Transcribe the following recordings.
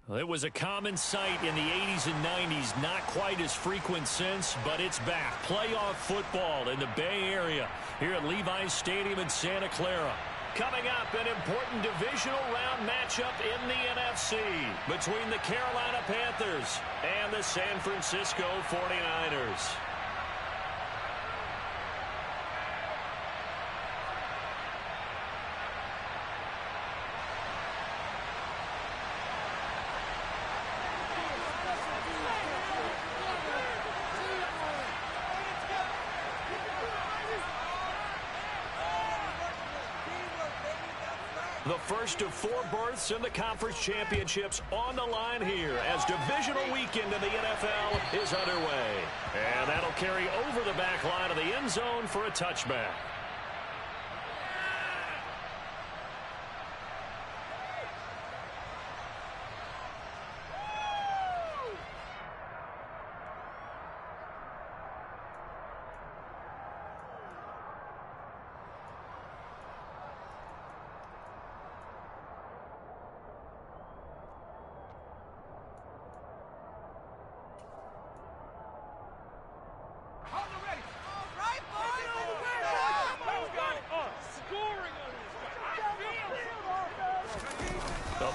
Well, it was a common sight in the 80s and 90s, not quite as frequent since, but it's back. Playoff football in the Bay Area here at Levi's Stadium in Santa Clara. Coming up, an important divisional round matchup in the NFC between the Carolina Panthers and the San Francisco 49ers. The first of 4 berths in the conference championships on the line here as divisional weekend in the NFL is underway. And that'll carry over the back line of the end zone for a touchback.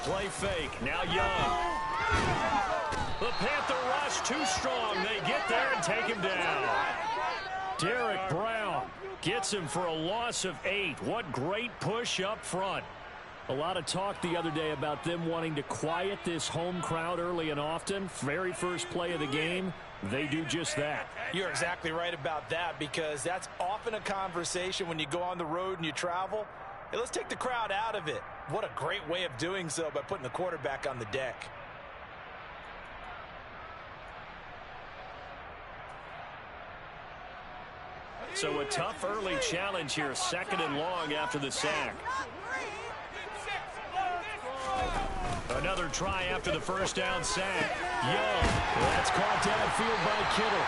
Play fake. Now Young. The Panther rush too strong. They get there and take him down. Derek Brown gets him for a loss of 8. What great push up front. A lot of talk the other day about them wanting to quiet this home crowd early and often. Very first play of the game, they do just that. You're exactly right about that, because that's often a conversation when you go on the road and you travel. Hey, let's take the crowd out of it. What a great way of doing so by putting the quarterback on the deck. So a tough early challenge here, 2nd and long after the sack. Another try after the first down sack. Young, that's caught downfield by Kittle.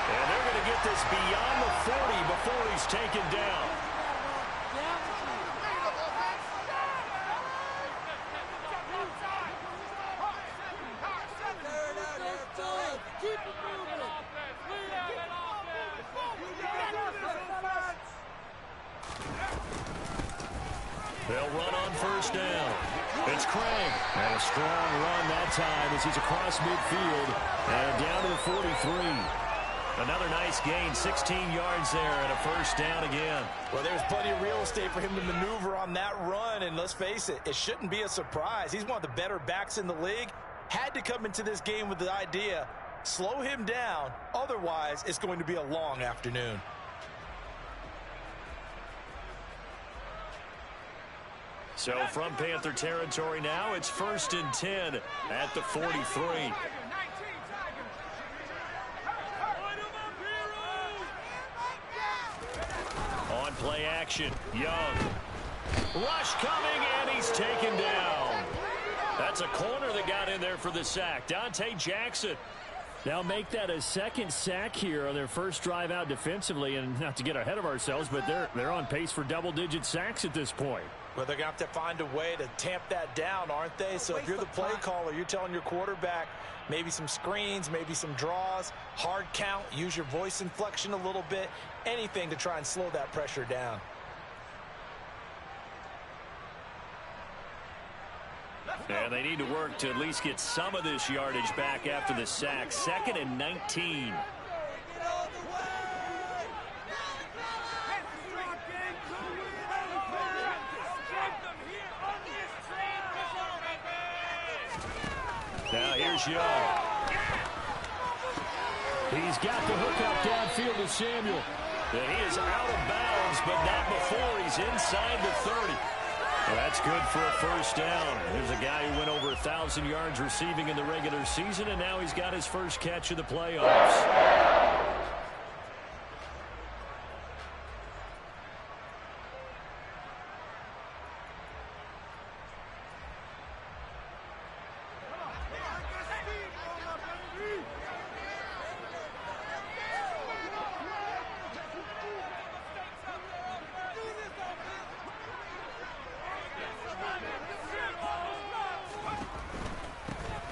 And they're going to get this beyond the 40 before he's taken down. They'll run on first down. It's Craig. And a strong run that time as he's across midfield and down to the 43. Another nice gain, 16 yards there and a first down again. Well, there's plenty of real estate for him to maneuver on that run, and let's face it, it shouldn't be a surprise. He's one of the better backs in the league. Had to come into this game with the idea, slow him down, otherwise it's going to be a long afternoon. So from Panther territory now, it's 1st and 10 at the 43. On play action, Young. Rush coming, and he's taken down. That's a corner that got in there for the sack. Dante Jackson. They'll make that a 2nd sack here on their first drive out defensively, and not to get ahead of ourselves, but they're on pace for double-digit sacks at this point. Well, they're going to have to find a way to tamp that down, aren't they? So if you're the play caller, you're telling your quarterback maybe some screens, maybe some draws, hard count, use your voice inflection a little bit, anything to try and slow that pressure down. And they need to work to at least get some of this yardage back after the sack. 2nd and 19. Now here's Young. He's got the hook up downfield to Samuel. And he is out of bounds, but not before he's inside the 30. Well, that's good for a first down. There's a guy who went over 1,000 yards receiving in the regular season, and now he's got his first catch of the playoffs.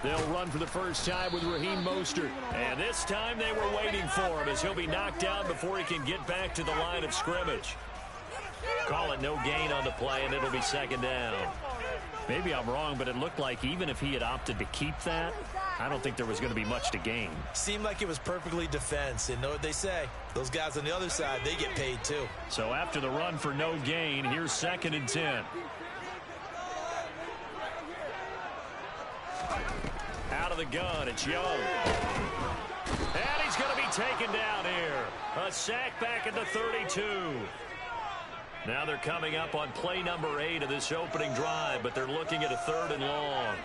They'll run for the first time with Raheem Mostert. And this time they were waiting for him as he'll be knocked down before he can get back to the line of scrimmage. Call it no gain on the play, and it'll be second down. Maybe I'm wrong, but it looked like even if he had opted to keep that, I don't think there was going to be much to gain. Seemed like it was perfectly defense. And know what they say? Those guys on the other side, they get paid too. So after the run for no gain, here's 2nd and 10. Out of the gun, it's Young. And he's going to be taken down here. A sack back at the 32. Now they're coming up on play number 8 of this opening drive, but they're looking at a 3rd and long.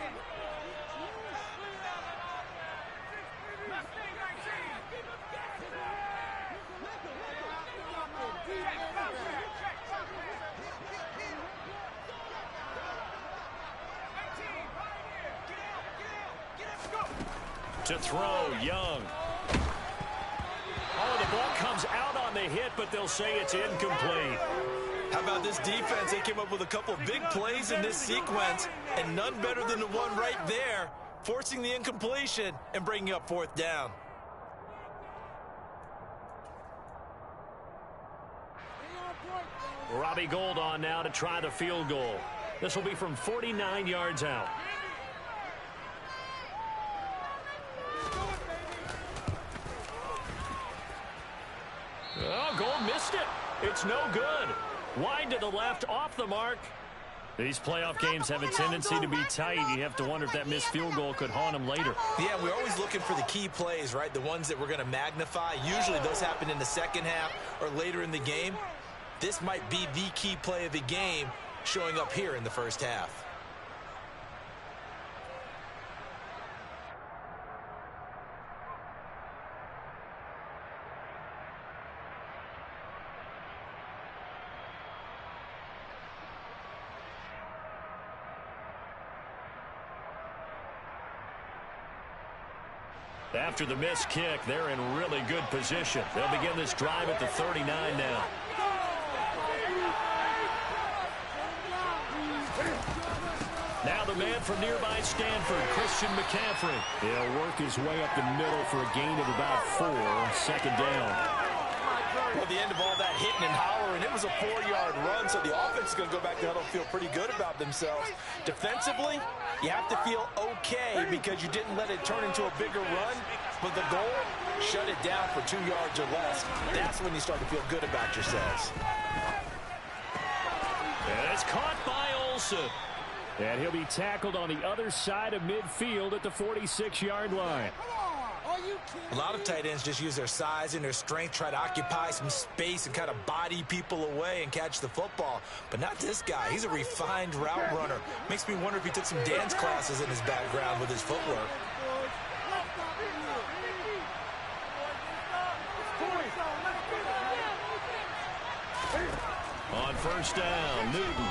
To throw, Young. Oh, the ball comes out on the hit, but they'll say it's incomplete. How about this defense? They came up with a couple of big plays in this sequence, and none better than the one right there, forcing the incompletion and bringing up 4th down. Robbie Gould on now to try the field goal. This will be from 49 yards out. Oh, Gould missed it. It's no good. Wide to the left, off the mark. These playoff games have a tendency to be tight. You have to wonder if that missed field goal could haunt them later. Yeah, we're always looking for the key plays, right? The ones that we're going to magnify. Usually those happen in the second half or later in the game. This might be the key play of the game showing up here in the first half. After the missed kick, they're in really good position. They'll begin this drive at the 39 now. Now the man from nearby Stanford, Christian McCaffrey. He'll work his way up the middle for a gain of about 4, 2nd down. Well, at the end of all that hitting and hollering, it was a 4-yard run, so the offense is going to go back to huddle and feel pretty good about themselves. Defensively, you have to feel okay because you didn't let it turn into a bigger run, but the goal, shut it down for 2 yards or less. That's when you start to feel good about yourselves. And it's caught by Olsen. And he'll be tackled on the other side of midfield at the 46-yard line. A lot of tight ends just use their size and their strength, try to occupy some space and kind of body people away and catch the football. But not this guy. He's a refined route runner. Makes me wonder if he took some dance classes in his background with his footwork. On 1st down, Newton.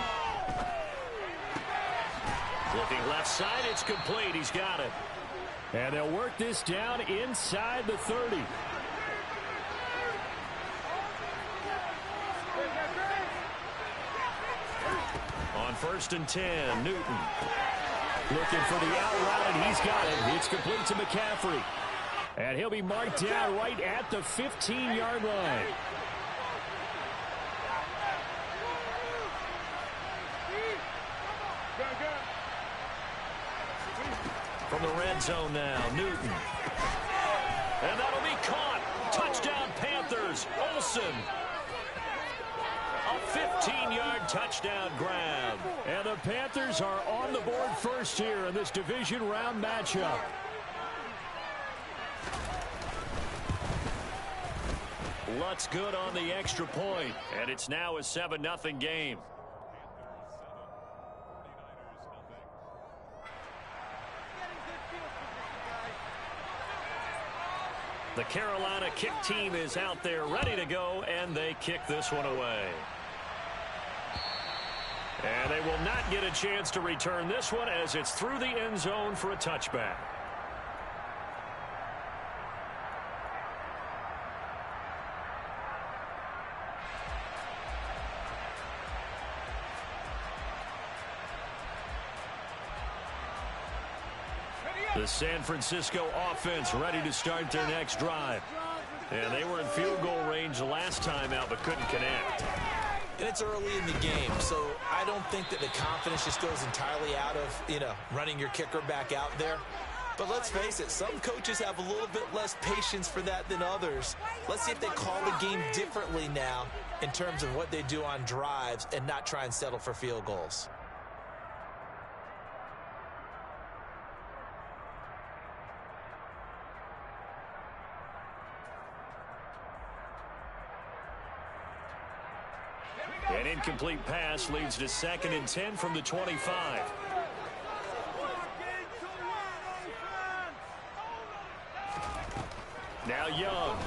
Looking left side, it's complete. He's got it. And they'll work this down inside the 30. On 1st and 10, Newton. Looking for the out route, and he's got it. It's complete to McCaffrey. And he'll be marked down right at the 15-yard line. From the red zone now, Newton. And that'll be caught. Touchdown, Panthers. Olsen. A 15-yard touchdown grab. And the Panthers are on the board first here in this division round matchup. Lutz good on the extra point. And it's now a 7-0 game. The Carolina kick team is out there ready to go, and they kick this one away. And they will not get a chance to return this one as it's through the end zone for a touchback. The San Francisco offense ready to start their next drive. And they were in field goal range last time out, but couldn't connect. And it's early in the game, so I don't think that the confidence just goes entirely out of, running your kicker back out there. But let's face it, some coaches have a little bit less patience for that than others. Let's see if they call the game differently now in terms of what they do on drives and not try and settle for field goals. An incomplete pass leads to 2nd and 10 from the 25. Now Young.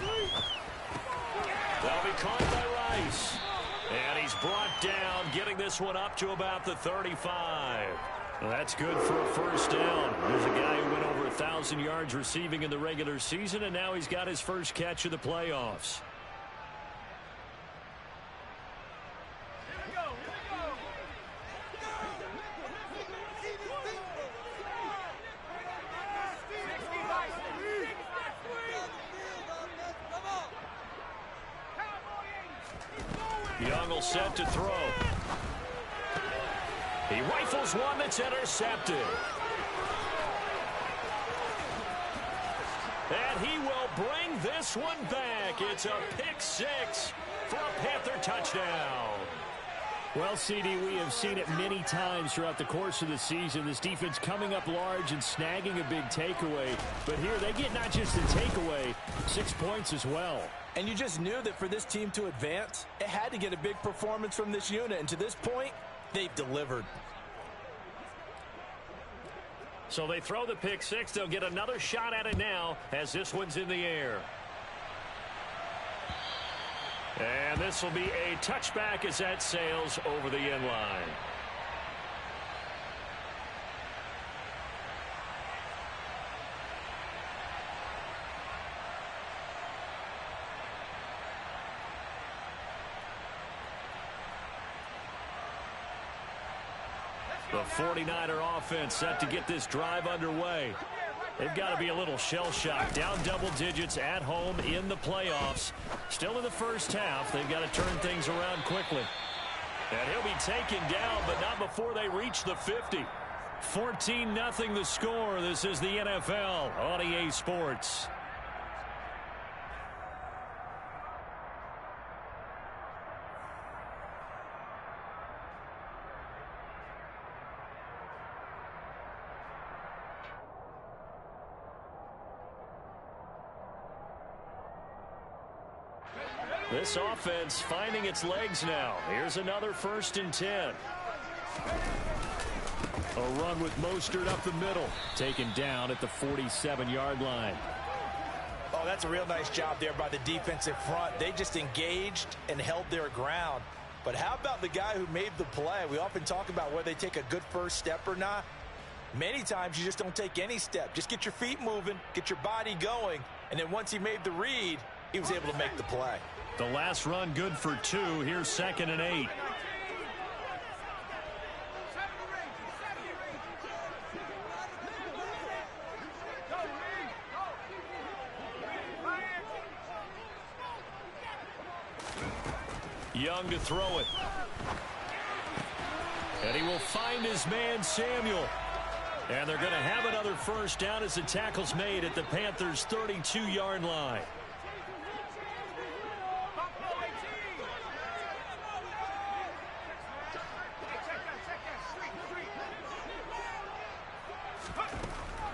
They'll be caught by Rice. And he's brought down, getting this one up to about the 35. Well, that's good for a first down. There's a guy who went over 1,000 yards receiving in the regular season, and now he's got his first catch of the playoffs. Young will set to throw. He rifles one that's intercepted. And he will bring this one back. It's a pick six for a Panther touchdown. Well, CD, we have seen it many times throughout the course of the season. This defense coming up large and snagging a big takeaway. But here they get not just the takeaway, 6 points as well. And you just knew that for this team to advance, it had to get a big performance from this unit. And to this point, they've delivered. So they throw the pick six. They'll get another shot at it now as this one's in the air. And this will be a touchback as that sails over the end line. The 49er offense set to get this drive underway. They've got to be a little shell-shocked. Down double digits at home in the playoffs. Still in the first half. They've got to turn things around quickly. And he'll be taken down, but not before they reach the 50. 14-0 the score. This is the NFL on EA Sports. This offense finding its legs now. Here's another 1st and 10. A run with Mostert up the middle. Taken down at the 47-yard line. Oh, that's a real nice job there by the defensive front. They just engaged and held their ground. But how about the guy who made the play? We often talk about whether they take a good first step or not. Many times you just don't take any step. Just get your feet moving, get your body going, and then once he made the read, he was able to make the play. The last run good for 2. Here's 2nd and 8. Young to throw it. And he will find his man Samuel. And they're going to have another first down as the tackle's made at the Panthers' 32-yard line.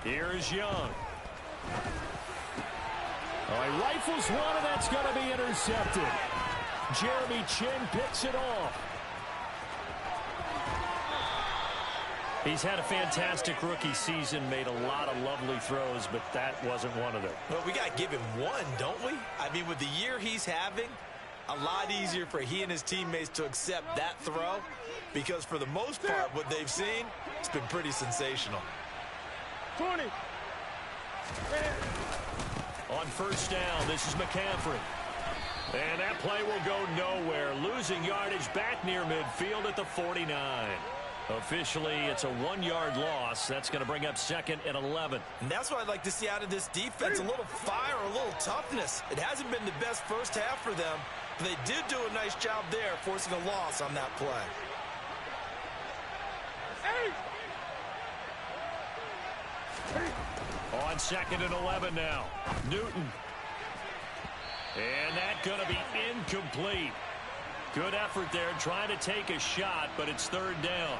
Here is Young. Oh, he rifles one, and that's going to be intercepted. Jeremy Chinn picks it off. He's had a fantastic rookie season, made a lot of lovely throws, but that wasn't one of them. Well, we got to give him one, don't we? I mean, with the year he's having, a lot easier for he and his teammates to accept that throw, because for the most part, what they've seen, it's been pretty sensational. 20. On first down, this is McCaffrey. And that play will go nowhere. Losing yardage back near midfield at the 49. Officially, it's a 1-yard loss. That's going to bring up 2nd and 11. And that's what I'd like to see out of this defense, a little fire, a little toughness. It hasn't been the best first half for them, but they did do a nice job there forcing a loss on that play. On 2nd and 11 now. Newton. And that's going to be incomplete. Good effort there trying to take a shot, but it's 3rd down.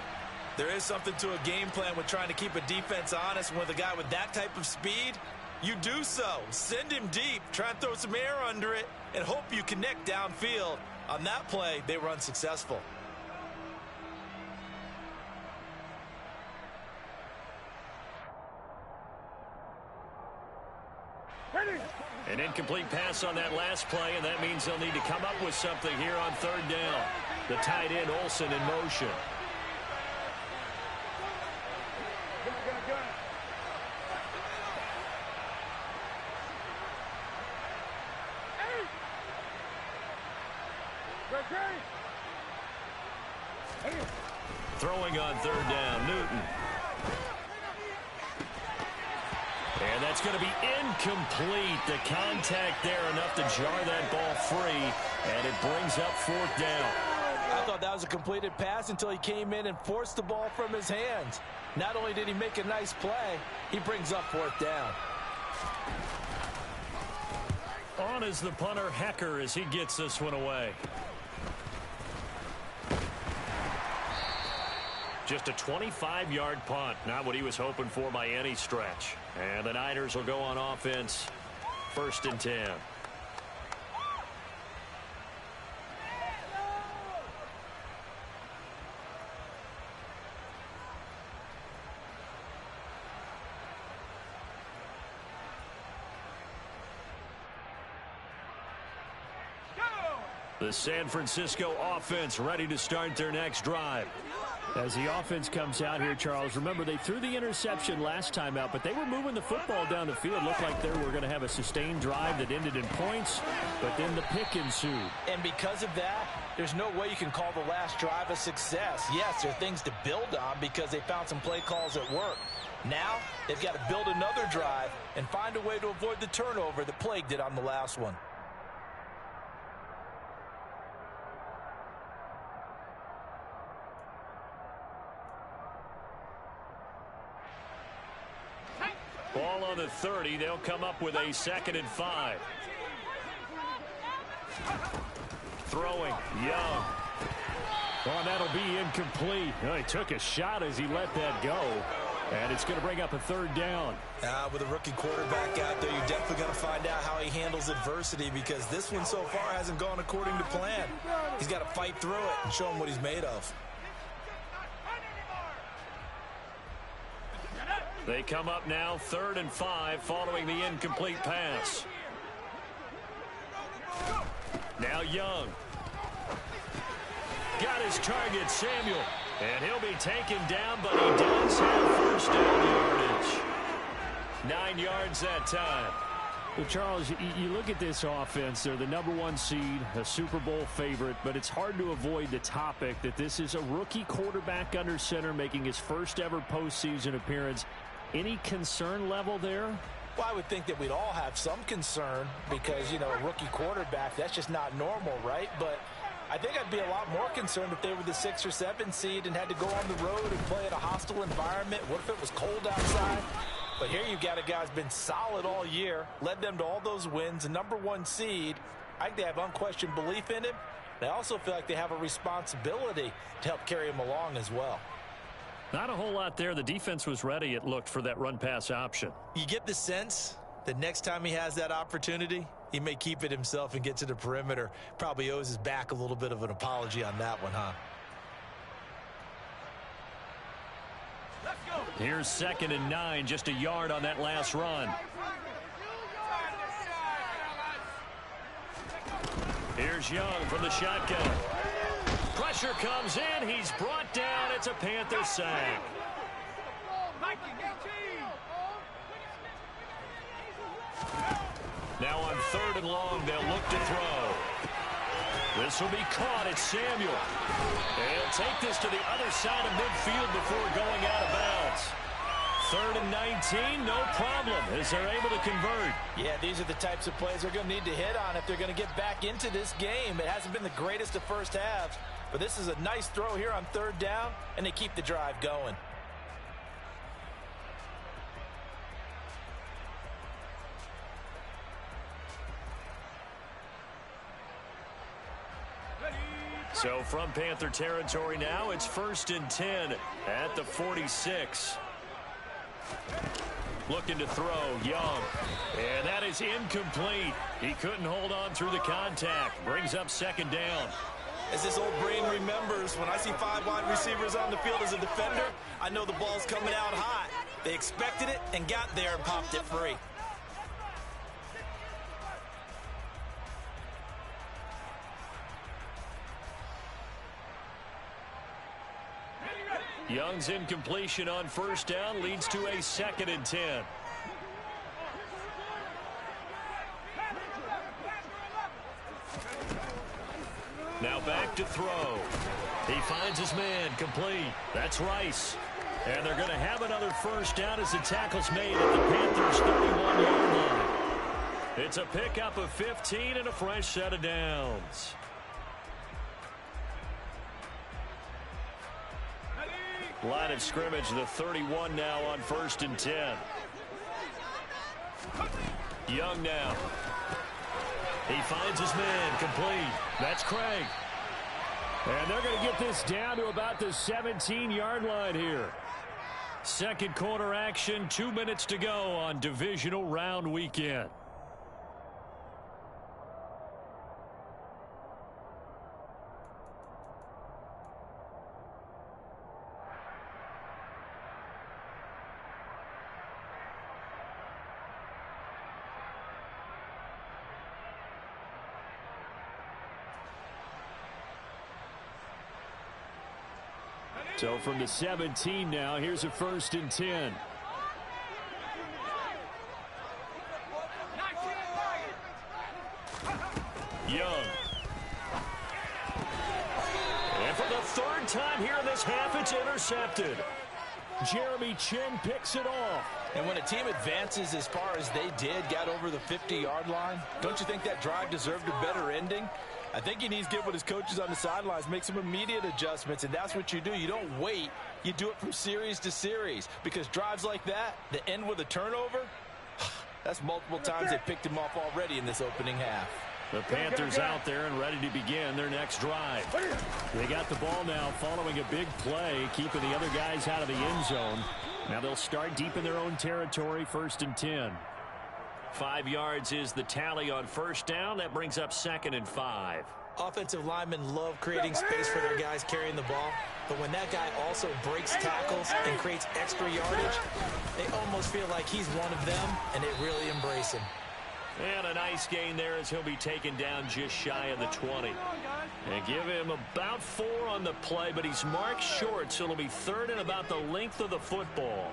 There is something to a game plan with trying to keep a defense honest. With a guy with that type of speed, you do so. Send him deep, try and throw some air under it, and hope you connect downfield. On that play, they were unsuccessful. An incomplete pass on that last play, and that means they'll need to come up with something here on 3rd down. The tight end, Olsen, in motion. Throwing on 3rd down, Newton. And that's going to be incomplete. The contact there enough to jar that ball free, and it brings up 4th down. I thought that was a completed pass until he came in and forced the ball from his hands. Not only did he make a nice play, he brings up 4th down. On is the punter, Hecker, as he gets this one away. Just a 25-yard punt. Not what he was hoping for by any stretch. And the Niners will go on offense. 1st and 10. The San Francisco offense ready to start their next drive. As the offense comes out here, Charles, remember they threw the interception last time out, but they were moving the football down the field. Looked like they were going to have a sustained drive that ended in points, but then the pick ensued. And because of that, there's no way you can call the last drive a success. Yes, there are things to build on because they found some play calls that work. Now, they've got to build another drive and find a way to avoid the turnover that plagued it on the last one. Ball on the 30. They'll come up with a 2nd and 5. Throwing. Young. Oh, that'll be incomplete. Oh, he took a shot as he let that go. And it's going to bring up a 3rd down. With a rookie quarterback out there, you're definitely going to find out how he handles adversity because this one so far hasn't gone according to plan. He's got to fight through it and show him what he's made of. They come up now 3rd and 5 following the incomplete pass. Now Young. Got his target, Samuel. And he'll be taken down, but he does have 1st down yardage. 9 yards that time. Well, Charles, you look at this offense. They're the #1 seed, a Super Bowl favorite, but it's hard to avoid the topic that this is a rookie quarterback under center making his first ever postseason appearance. Any concern level there? Well, I would think that we'd all have some concern because, you know, a rookie quarterback, that's just not normal, right? But I think I'd be a lot more concerned if they were the 6 or 7 seed and had to go on the road and play in a hostile environment. What if it was cold outside? But here you got a guy who's been solid all year, led them to all those wins, a #1 seed. I think they have unquestioned belief in him. They also feel like they have a responsibility to help carry him along as well. Not a whole lot there. The defense was ready, it looked, for that run-pass option. You get the sense that next time he has that opportunity, he may keep it himself and get to the perimeter. Probably owes his back a little bit of an apology on that one, huh? Here's 2nd and 9, just a yard on that last run. Here's Young from the shotgun. Pressure comes in. He's brought down. It's a Panther sack. Now on 3rd and long, they'll look to throw. This will be caught at Samuel. And he'll take this to the other side of midfield before going out of bounds. 3rd and 19, no problem, as they're able to convert. Yeah, these are the types of plays they're going to need to hit on if they're going to get back into this game. It hasn't been the greatest of first halves, but this is a nice throw here on 3rd down, and they keep the drive going. So from Panther territory now, it's 1st and 10 at the 46. Looking to throw, Young. And that is incomplete. He couldn't hold on through the contact. Brings up 2nd down. As this old brain remembers, when I see 5 wide receivers on the field as a defender, I know the ball's coming out hot. They expected it and got there and popped it free. Young's incompletion on 1st down leads to a 2nd and 10. Now back to throw. He finds his man, complete. That's Rice. And they're going to have another 1st down as the tackle's made at the Panthers' 31-yard line. It's a pickup of 15 and a fresh set of downs. Line of scrimmage, the 31 now on 1st and 10. Young now. He finds his man, complete. That's Craig. And they're going to get this down to about the 17-yard line here. 2nd quarter action, 2 minutes to go on divisional round weekend. So from the 17 now, here's a 1st and 10. Young. And for the 3rd time here in this half, it's intercepted. Jeremy Chinn picks it off. And when a team advances as far as they did, got over the 50-yard line, don't you think that drive deserved a better ending? I think he needs to get with his coaches on the sidelines, make some immediate adjustments, and that's what you do. You don't wait. You do it from series to series, because drives like that end with a turnover, that's multiple times they picked him off already in this opening half. The Panthers out there and ready to begin their next drive. They got the ball now following a big play, keeping the other guys out of the end zone. Now they'll start deep in their own territory, 1st and 10. 5 yards is the tally on 1st down. That brings up 2nd and 5. Offensive linemen love creating space for their guys carrying the ball, but when that guy also breaks tackles and creates extra yardage, they almost feel like he's one of them, and they really embrace him. And a nice gain there as he'll be taken down just shy of the 20. And give him about 4 on the play, but he's marked short, so it'll be 3rd and about the length of the football.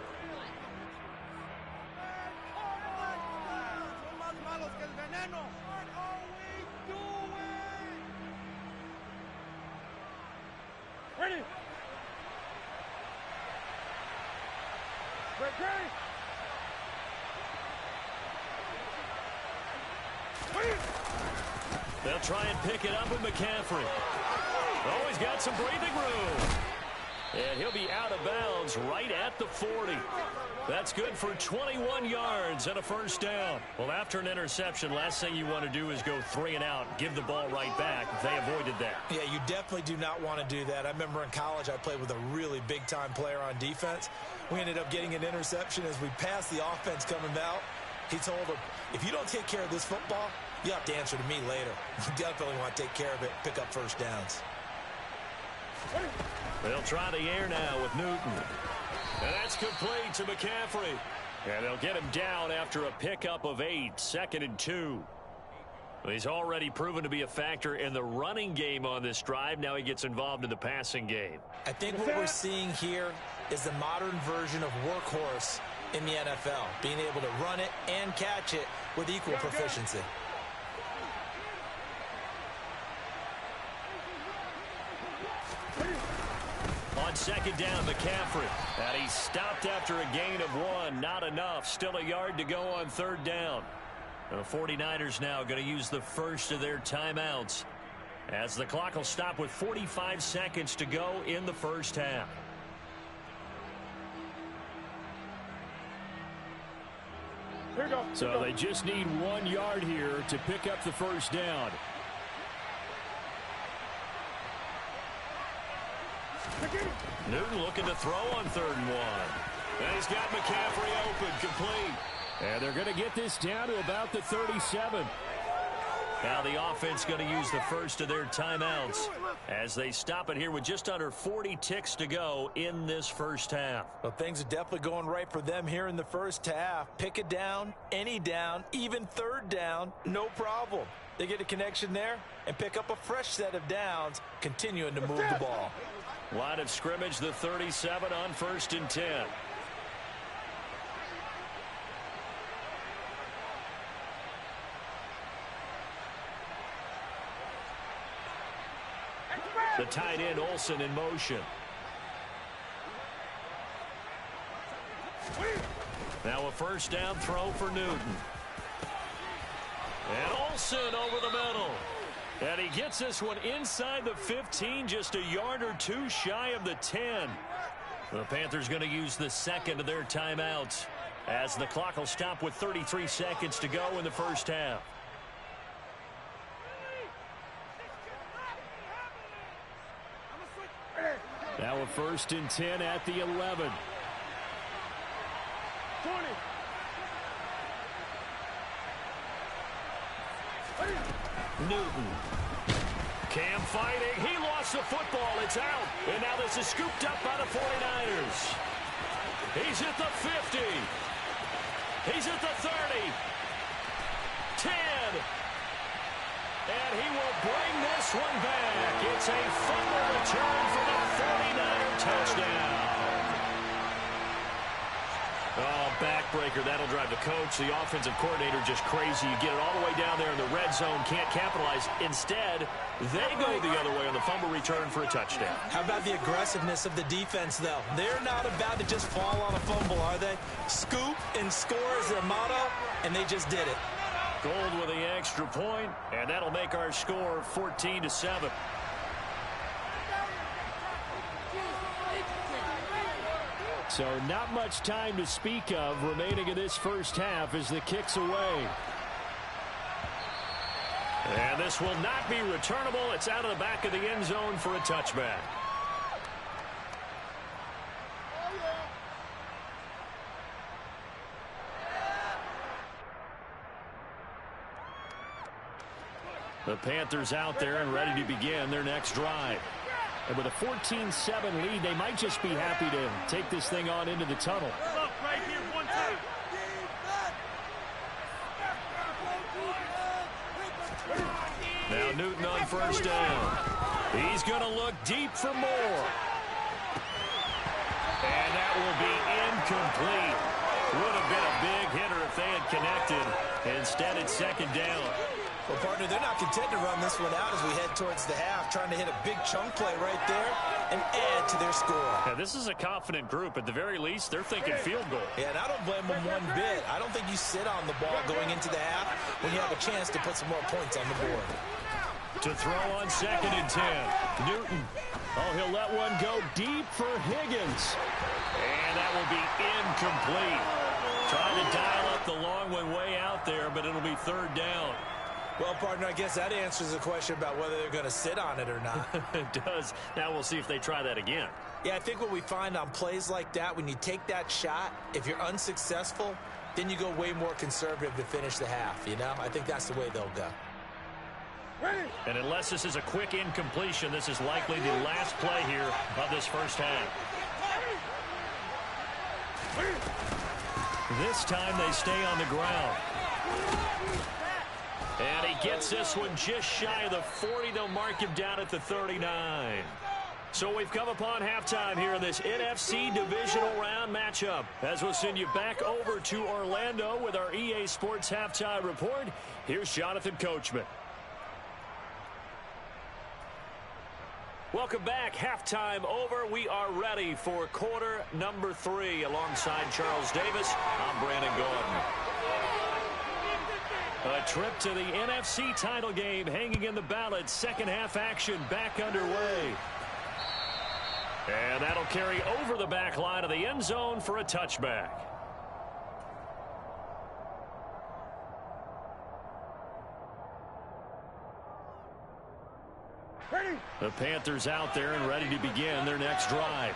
They'll try and pick it up with McCaffrey. Oh, he's got some breathing room. And he'll be out of bounds right at the 40. That's good for 21 yards and a 1st down. Well, after an interception, last thing you want to do is go 3 and out, give the ball right back. They avoided that. Yeah, you definitely do not want to do that. I remember in college I played with a really big-time player on defense. We ended up getting an interception as we passed the offense coming out. He told him, if you don't take care of this football, you have to answer to me later. You definitely want to take care of it, pick up 1st downs. They'll try the air now with Newton. And that's complete to McCaffrey. And they'll get him down after a pickup of 8, 2nd and 2. He's already proven to be a factor in the running game on this drive. Now he gets involved in the passing game. I think what we're seeing here is the modern version of workhorse in the NFL, being able to run it and catch it with equal proficiency. on second down, McCaffrey. And he stopped after a gain of 1. Not enough. Still a yard to go on third down. The 49ers now going to use the first of their timeouts, as the clock will stop with 45 seconds to go in the first half. Here we go. So they just need 1 yard here to pick up the first down. Newton looking to throw on 3rd and 1. And he's got McCaffrey open, complete. And they're going to get this down to about the 37. Now the offense going to use the first of their timeouts as they stop it here with just under 40 ticks to go in this first half. Well, things are definitely going right for them here in the first half. Pick a down, any down, even 3rd down, no problem. They get a connection there and pick up a fresh set of downs, continuing to move the ball. Line of scrimmage, the 37 on 1st and 10. The tight end, Olsen, in motion. Now a first down throw for Newton. And Olsen over the middle. And he gets this one inside the 15, just a yard or 2 shy of the 10. The Panthers going to use the second of their timeouts, as the clock will stop with 33 seconds to go in the first half. Now a 1st and 10 at the 11. 20. Newton. Cam fighting. He lost the football. It's out. And now this is scooped up by the 49ers. He's at the 50. He's at the 30. 10. And he will bring this one back. It's a fumble return for the 49er touchdown. Oh, backbreaker. That'll drive the coach, the offensive coordinator, just crazy. You get it all the way down there in the red zone, can't capitalize. Instead, they go the other way on the fumble return for a touchdown. How about the aggressiveness of the defense, though? They're not about to just fall on a fumble, are they? Scoop and score is their motto, and they just did it. Gold with the extra point, and that'll make our score 14-7. So not much time to speak of remaining in this first half as the kick's away. And this will not be returnable. It's out of the back of the end zone for a touchback. The Panthers out there and ready to begin their next drive. And with a 14-7 lead, they might just be happy to take this thing on into the tunnel. Look, right here, 1 time. Now Newton on first down. He's going to look deep for more. And that will be incomplete. Would have been a big hitter if they had connected. Instead, it's second down. Well, partner, they're not content to run this one out as we head towards the half, trying to hit a big chunk play right there and add to their score. Yeah, this is a confident group. At the very least, they're thinking field goal. Yeah, and I don't blame them one bit. I don't think you sit on the ball going into the half when you have a chance to put some more points on the board. To throw on second and 10. Newton. Oh, he'll let one go deep for Higgins. And that will be incomplete. Trying to dial up the long one way out there, but it'll be third down. Well, partner, I guess that answers the question about whether they're going to sit on it or not. It does. Now we'll see if they try that again. Yeah, I think what we find on plays like that, when you take that shot, if you're unsuccessful, then you go way more conservative to finish the half, you know? I think that's the way they'll go. And unless this is a quick incompletion, this is likely the last play here of this first half. This time they stay on the ground. And he gets this one just shy of the 40. They'll mark him down at the 39. So we've come upon halftime here in this NFC divisional round matchup. As we'll send you back over to Orlando with our EA Sports halftime report. Here's Jonathan Coachman. Welcome back. Halftime over. We are ready for quarter number 3. Alongside Charles Davis, I'm Brandon Gordon. A trip to the NFC title game hanging in the balance. Second half action back underway. And that'll carry over the back line of the end zone for a touchback. The Panthers out there and ready to begin their next drive.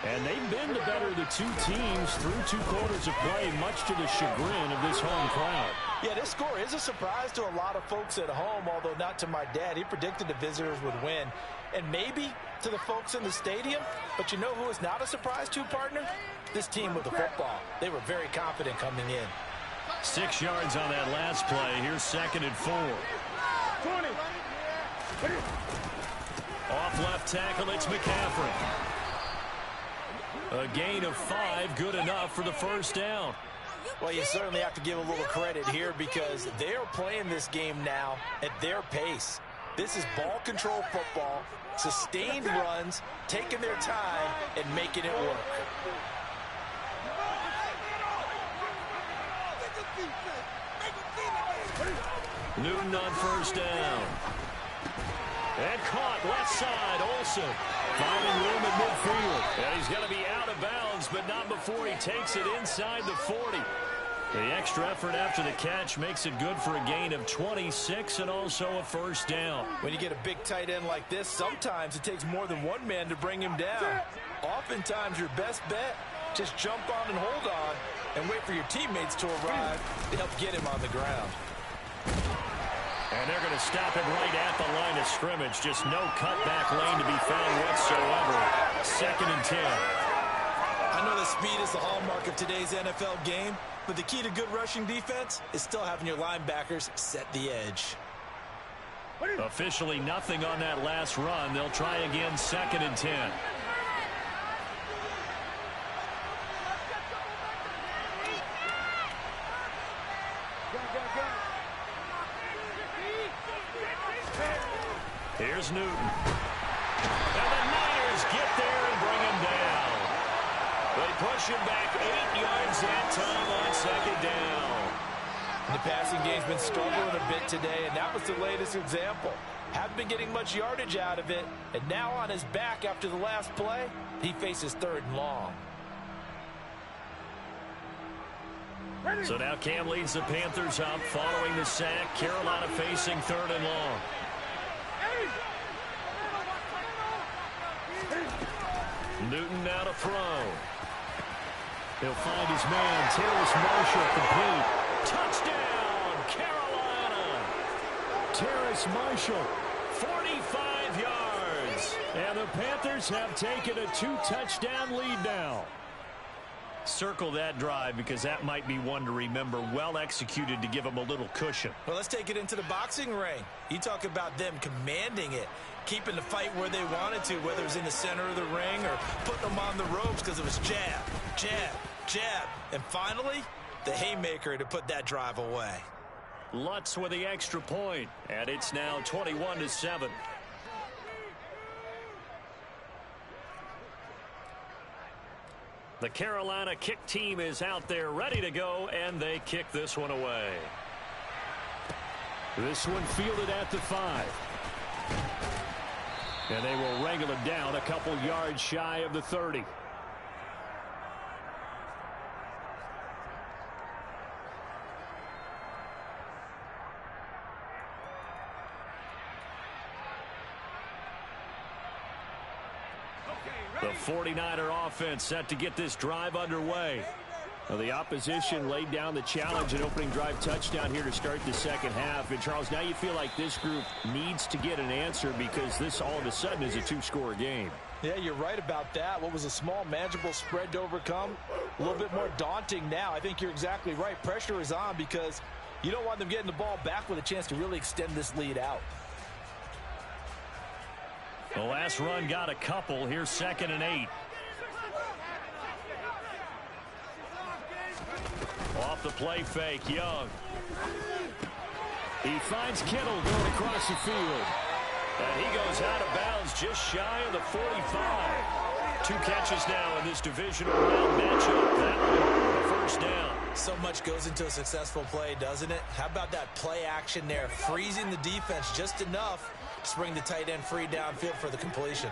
And they've been the better of the two teams through 2 quarters of play, much to the chagrin of this home crowd. Yeah, this score is a surprise to a lot of folks at home, although not to my dad. He predicted the visitors would win. And maybe to the folks in the stadium. But you know who is not a surprise to, partner? This team with the football. They were very confident coming in. 6 yards on that last play. Here's 2nd and 4. 20. Off left tackle, it's McCaffrey. A gain of 5, good enough for the first down. Well, you certainly have to give a little credit here because they're playing this game now at their pace. This is ball control football, sustained runs, taking their time, and making it work. Newton on first down. And caught left side, Olsen. Finding room at midfield. And he's going to be out of bounds, but not before he takes it inside the 40. The extra effort after the catch makes it good for a gain of 26 and also a first down. When you get a big tight end like this, sometimes it takes more than one man to bring him down. Oftentimes your best bet, just jump on and hold on and wait for your teammates to arrive to help get him on the ground. And they're going to stop him right at the line of scrimmage. Just no cutback lane to be found whatsoever. 2nd and 10. I know the speed is the hallmark of today's NFL game, but the key to good rushing defense is still having your linebackers set the edge. Officially nothing on that last run. They'll try again, 2nd and 10. Here's Newton. And the Niners get there and bring him down. They push him back 8 yards that time on 2nd down. The passing game's been struggling a bit today, and that was the latest example. Haven't been getting much yardage out of it, and now on his back after the last play, he faces 3rd and long. So now Cam leads the Panthers up following the sack. Carolina facing 3rd and long. Newton now to throw. He'll find his man, Terrace Marshall, complete. Touchdown, Carolina. Terrace Marshall, 45 yards. And the Panthers have taken a 2-touchdown lead now. Circle that drive because that might be one to remember. Well executed to give them a little cushion. Well, let's take it into the boxing ring. You talk about them commanding it, keeping the fight where they wanted to, whether it was in the center of the ring or putting them on the ropes because it was jab, jab, jab. And finally, the haymaker to put that drive away. Lutz with the extra point, and it's now 21-7. The Carolina kick team is out there ready to go, and they kick this one away. This one fielded at the 5. And they will wrangle it down a couple yards shy of the 30. The 49er offense set to get this drive underway. Well, the opposition laid down the challenge and opening drive touchdown here to start the second half. And, Charles, now you feel like this group needs to get an answer because this all of a sudden is a 2-score game. Yeah, you're right about that. What was a small, manageable spread to overcome, a little bit more daunting now. I think you're exactly right. Pressure is on because you don't want them getting the ball back with a chance to really extend this lead out. The last run got a couple. Here's 2nd and 8. Off the play fake, Young. He finds Kittle going across the field. And he goes out of bounds just shy of the 45. 2 catches now in this divisional round matchup. That one, a first down. So much goes into a successful play, doesn't it? How about that play action there? Freezing the defense just enough to bring the tight end free downfield for the completion.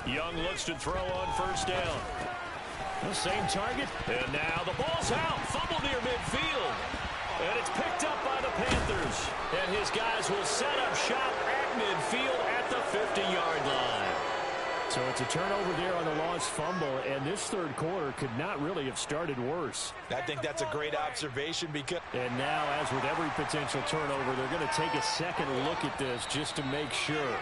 Young looks to throw on first down. The same target. And now the ball's out. Fumble near midfield. And it's picked up by the Panthers. And his guys will set up shop at midfield at the 50-yard line. So it's a turnover there on the lost fumble, and this third quarter could not really have started worse. I think that's a great observation because... And now, as with every potential turnover, they're going to take a second look at this just to make sure.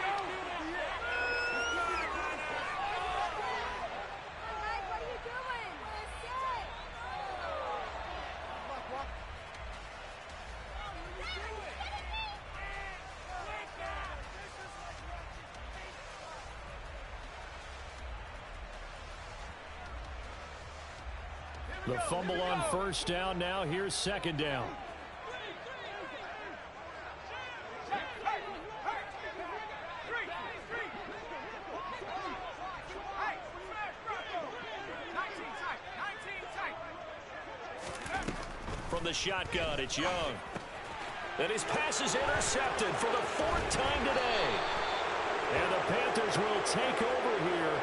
The fumble on first down. Now here's second down. From the shotgun, it's Young. And his pass is intercepted for the 4th time today. And the Panthers will take over here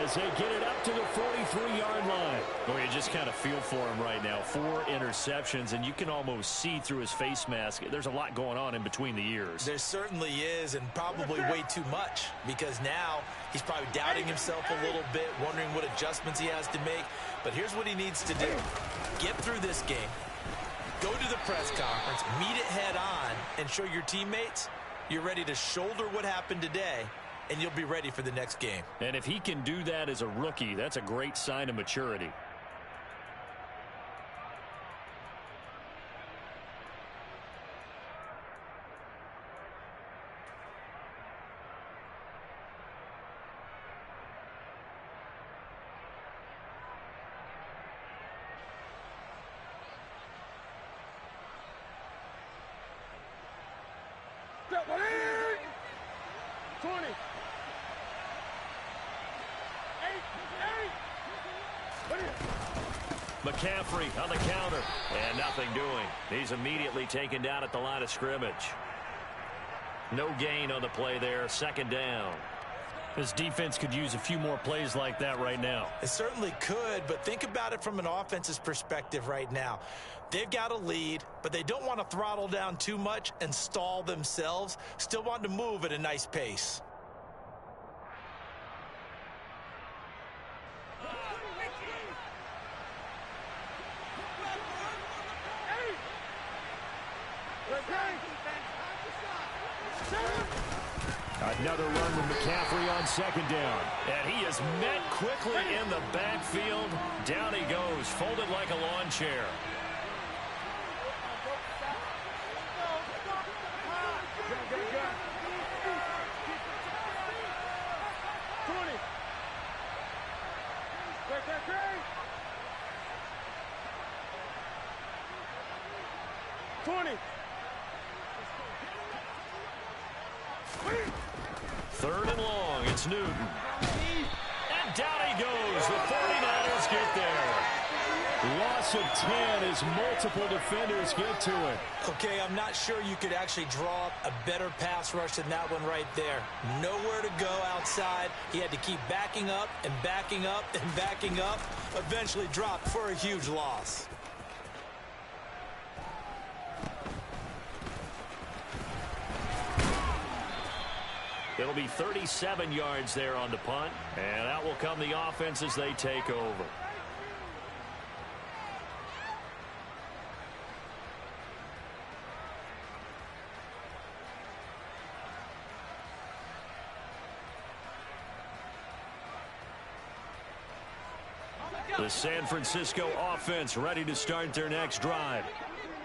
as they get it up to the 43-yard line. Well, you just kind of feel for him right now. 4 interceptions, and you can almost see through his face mask. There's a lot going on in between the ears. There certainly is, and probably way too much, because now he's probably doubting himself a little bit, wondering what adjustments he has to make. But here's what he needs to do. Get through this game, go to the press conference, meet it head on, and show your teammates you're ready to shoulder what happened today, and you'll be ready for the next game. And if he can do that as a rookie, that's a great sign of maturity. Step 20. McCaffrey on the counter, and nothing doing. He's immediately taken down at the line of scrimmage. No gain on the play there, second down. This defense could use a few more plays like that right now. It certainly could, but think about it from an offense's perspective right now. They've got a lead, but they don't want to throttle down too much and stall themselves. Still want to move at a nice pace. Another run with McCaffrey on second down. And he is met quickly in the backfield. Down he goes, folded like a lawn chair. Third and long, it's Newton. And down he goes. The 49ers get there. Loss of 10 as multiple defenders get to it. Okay, I'm not sure you could actually draw up a better pass rush than that one right there. Nowhere to go outside. He had to keep backing up and backing up and backing up. Eventually dropped for a huge loss. It'll be 37 yards there on the punt. And out will come the offense as they take over. The San Francisco offense ready to start their next drive.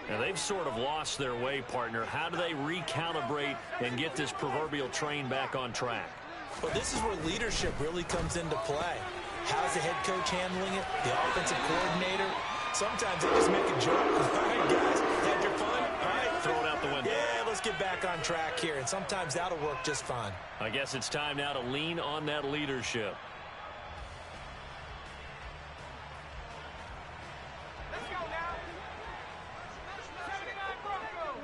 And they've sort of lost their way, partner. How do they recalibrate and get this proverbial train back on track? Well, this is where leadership really comes into play. How's the head coach handling it? The offensive coordinator? Sometimes they just make a joke. All right, guys, had your fun? All right. Throw it out the window. Yeah, let's get back on track here, and sometimes that'll work just fine. I guess it's time now to lean on that leadership. Let's go now. 79 Bronco.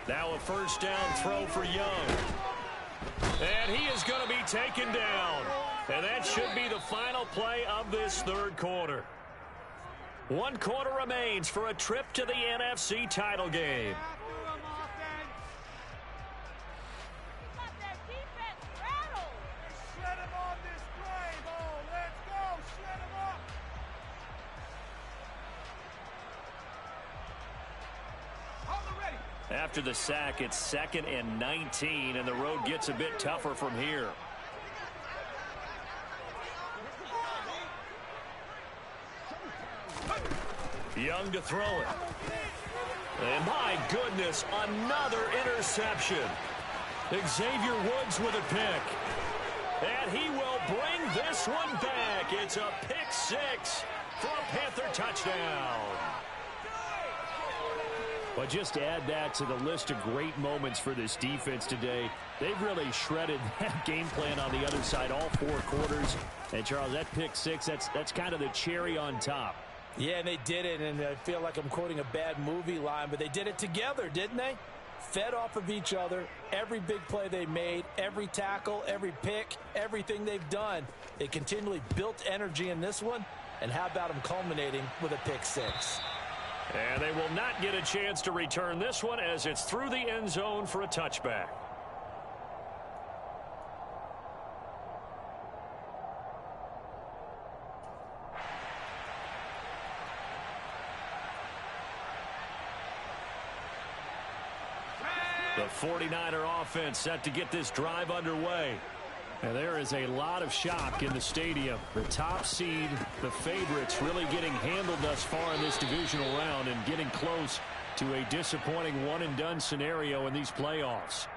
Now a first down throw for Young. And he is going to be taken down. And that should be the final play of this third quarter. 1 quarter remains for a trip to the NFC title game. Shred him on this play, Bo. Let's go. Shred him up. Hold it ready. After the sack, it's 2nd and 19, and the road gets a bit tougher from here. Young to throw it. And my goodness, another interception. Xavier Woods with a pick. And he will bring this one back. It's a pick 6 for a Panther touchdown. But just add that to the list of great moments for this defense today. They've really shredded that game plan on the other side all 4 quarters. And, Charles, that pick 6, that's kind of the cherry on top. Yeah, and they did it, and I feel like I'm quoting a bad movie line, but they did it together, didn't they? Fed off of each other, every big play they made, every tackle, every pick, everything they've done. They continually built energy in this one, and how about them culminating with a pick 6? And they will not get a chance to return this one as it's through the end zone for a touchback. The 49er offense set to get this drive underway. And there is a lot of shock in the stadium. The top seed, the favorites, really getting handled thus far in this divisional round and getting close to a disappointing one-and-done scenario in these playoffs.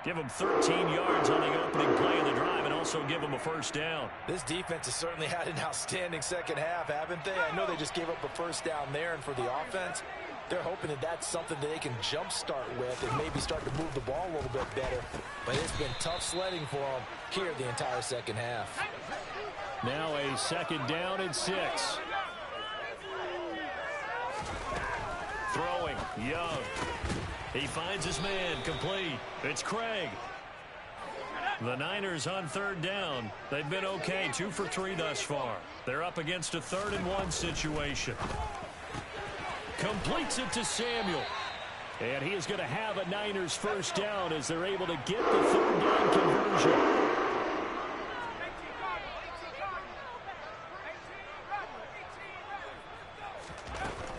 Give them 13 yards on the opening play of the drive and also give them a first down. This defense has certainly had an outstanding second half, haven't they? I know they just gave up a first down there, and for the offense, they're hoping that that's something that they can jumpstart with and maybe start to move the ball a little bit better. But it's been tough sledding for them here the entire second half. Now a 2nd down and 6. Throwing, Young. He finds his man, complete. It's Craig. The Niners on 3rd down. They've been okay, 2 for 3 thus far. They're up against a 3rd and 1 situation. Completes it to Samuel. And he is going to have a Niners first down as they're able to get the 3rd down conversion.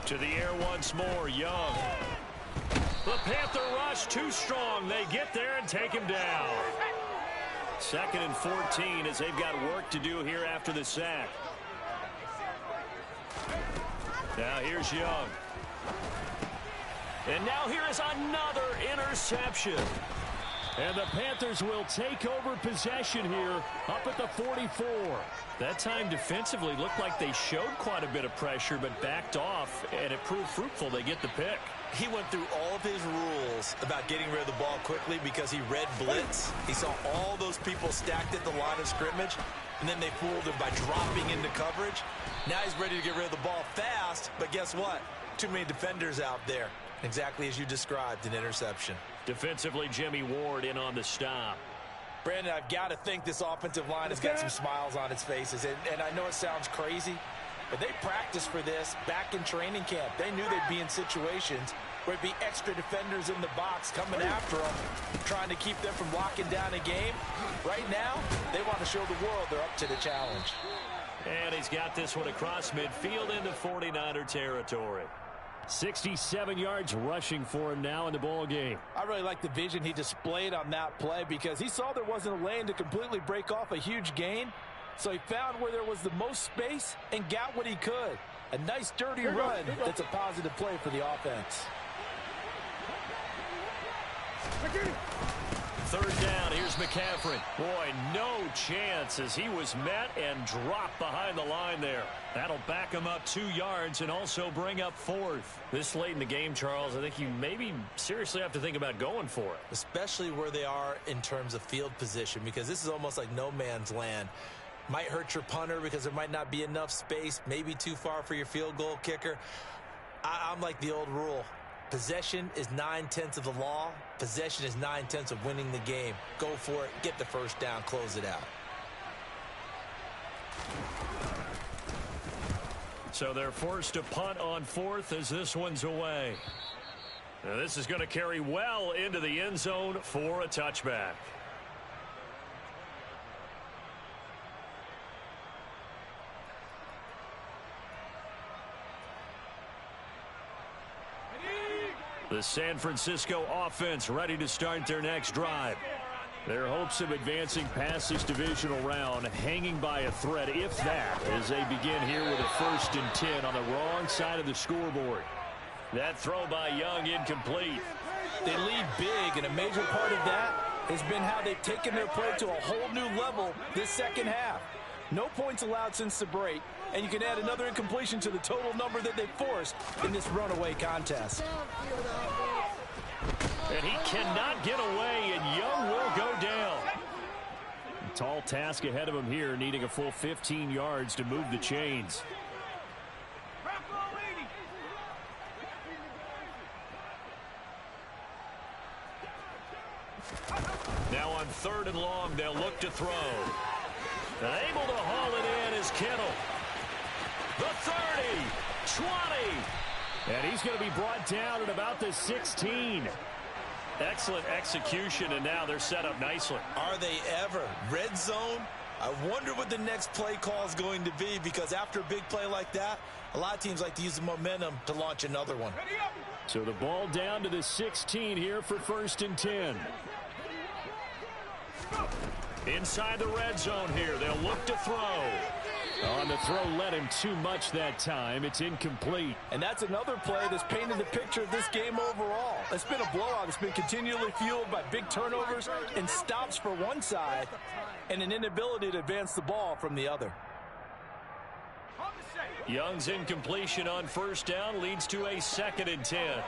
To the air once more, Young. The Panther rush too strong. They get there and take him down. 2nd and 14 as they've got work to do here after the sack. Now here's Young. And now here is another interception. And the Panthers will take over possession here up at the 44. That time defensively looked like they showed quite a bit of pressure but backed off, and it proved fruitful. They get the pick. He went through all of his rules about getting rid of the ball quickly because he read blitz. He saw all those people stacked at the line of scrimmage, and then they fooled him by dropping into coverage. Now he's ready to get rid of the ball fast, but guess what? Too many defenders out there. Exactly as you described, an interception. Defensively, Jimmy Ward in on the stop. Brandon, I've got to think this offensive line has got some smiles on its faces. And I know it sounds crazy, but they practiced for this back in training camp. They knew they'd be in situations where it'd be extra defenders in the box coming after them, trying to keep them from locking down a game. Right now, they want to show the world they're up to the challenge. And he's got this one across midfield into 49er territory. 67 yards rushing for him now in the ball game. I really like the vision he displayed on that play because he saw there wasn't a lane to completely break off a huge gain. So he found where there was the most space and got what he could. A nice dirty run that's a positive play for the offense. third down. Here's McCaffrey. Boy, no chance as he was met and dropped behind the line there. That'll back him up 2 yards and also bring up 4th. This late in the game, Charles, I think you maybe seriously have to think about going for it. Especially where they are in terms of field position, because this is almost like no man's land. Might hurt your punter because there might not be enough space, maybe too far for your field goal kicker. I'm like the old rule. Possession is 9/10 of the law. Possession is 9/10 of winning the game. Go for it. Get the first down. Close it out. So they're forced to punt on 4th as this one's away. Now this is going to carry well into the end zone for a touchback. The San Francisco offense ready to start their next drive. Their hopes of advancing past this divisional round hanging by a thread, if that, as they begin here with a 1st and 10 on the wrong side of the scoreboard. That throw by Young incomplete. They lead big, and a major part of that has been how they've taken their play to a whole new level this second half. No points allowed since the break, and you can add another incompletion to the total number that they forced in this runaway contest. And he cannot get away, and Young will go down. A tall task ahead of him here, needing a full 15 yards to move the chains. Now on 3rd and long, they'll look to throw. And able to haul it in is Kittle. The 30, 20. And he's going to be brought down at about the 16. Excellent execution, and now they're set up nicely. Are they ever? Red zone? I wonder what the next play call is going to be, because after a big play like that, a lot of teams like to use the momentum to launch another one. So the ball down to the 16 here for 1st and 10. Inside the red zone here, they'll look to throw. On the throw, led him too much that time. It's incomplete. And that's another play that's painted the picture of this game overall. It's been a blowout. It's been continually fueled by big turnovers and stops for one side and an inability to advance the ball from the other. Young's incompletion on 1st down leads to a 2nd and 10.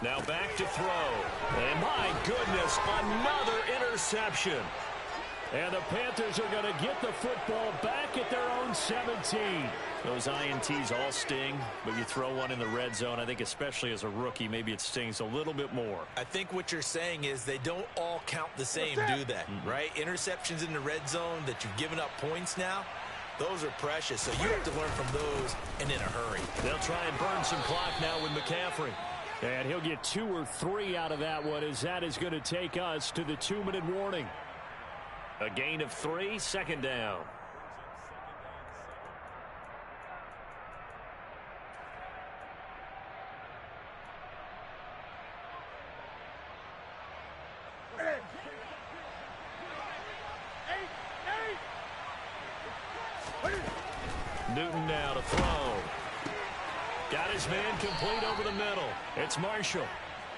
Now back to throw. And my goodness, another interception. And the Panthers are going to get the football back at their own 17. Those INTs all sting, but you throw one in the red zone, I think especially as a rookie, maybe it stings a little bit more. I think what you're saying is they don't all count the same, do they? Right? Interceptions in the red zone that you've given up points now, those are precious. So you have to learn from those and in a hurry. They'll try and burn some clock now with McCaffrey. And he'll get 2 or 3 out of that one, as that is going to take us to the 2-minute warning. A gain of 3, 2nd down. Newton now to throw. Got his man complete over the middle. It's Marshall.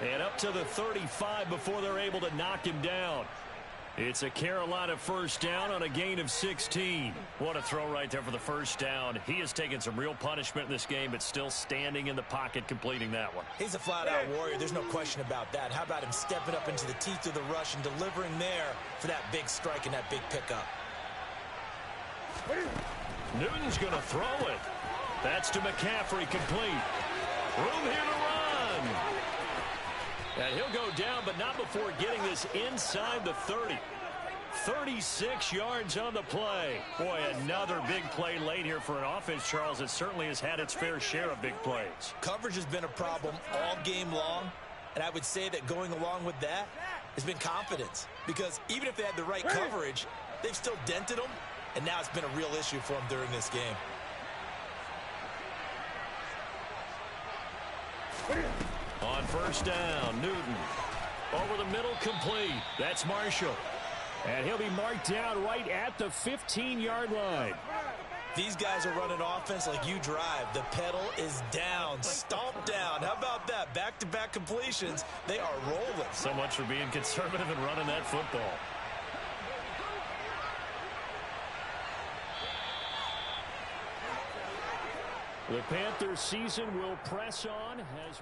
And up to the 35 before they're able to knock him down. It's a Carolina 1st down on a gain of 16. What a throw right there for the 1st down. He has taken some real punishment in this game, but still standing in the pocket completing that one. He's a flat-out warrior. There's no question about that. How about him stepping up into the teeth of the rush and delivering there for that big strike and that big pickup? Newton's going to throw it. That's to McCaffrey, complete. Room here to run. And he'll go down, but not before getting this inside the 30. 36 yards on the play. Boy, another big play late here for an offense, Charles, that certainly has had its fair share of big plays. Coverage has been a problem all game long, and I would say that going along with that has been confidence. Because even if they had the right coverage, they've still dented them, and now it's been a real issue for them during this game. On 1st down, Newton. Over the middle, complete. That's Marshall. And he'll be marked down right at the 15-yard line. These guys are running offense like you drive. The pedal is down, stomp down. How about that? Back-to-back completions. They are rolling. So much for being conservative and running that football. The Panthers season will press on as